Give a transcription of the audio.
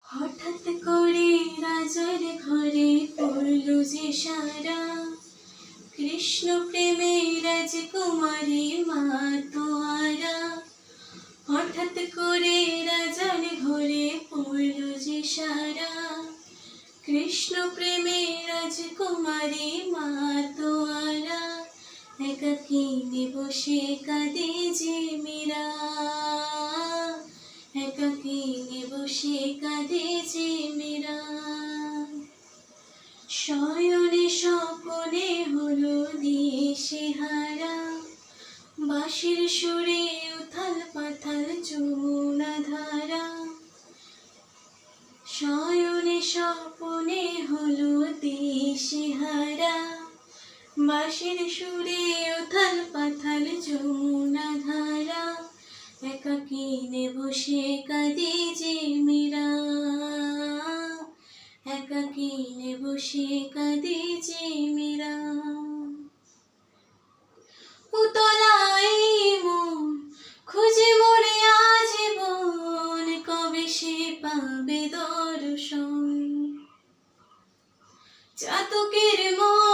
হঠাৎ করে রাজার ঘরে পড়ল যে সারা, কৃষ্ণ প্রেমে রাজকুমারী মা তোয়ারা। হঠাৎ করে রাজার ঘরে পড়ল যে সারা, কৃষ্ণ প্রেমে রাজকুমারী মা তোয়ারা। একাকিনী বসে কাঁদে যে মীরা, একাকিনী বসে কাঁদে যে মীরা। শয়নে স্বপনে হলো দিশেহারা, বাঁশির সুরে উথাল পাথাল যমুনা ধারা। শয়নে স্বপনে হলো দিশেহারা, বাঁশির সুরে উথাল পাথাল যমুনা ধারা। একাকিনী বসে কাঁদে যে মীরা, একাকিনী বসে কাঁদে যে মীরা। উতলায় মন খুঁজে মোরে আজীবন, কবে সে পাবে দর্শন। চাতকের মন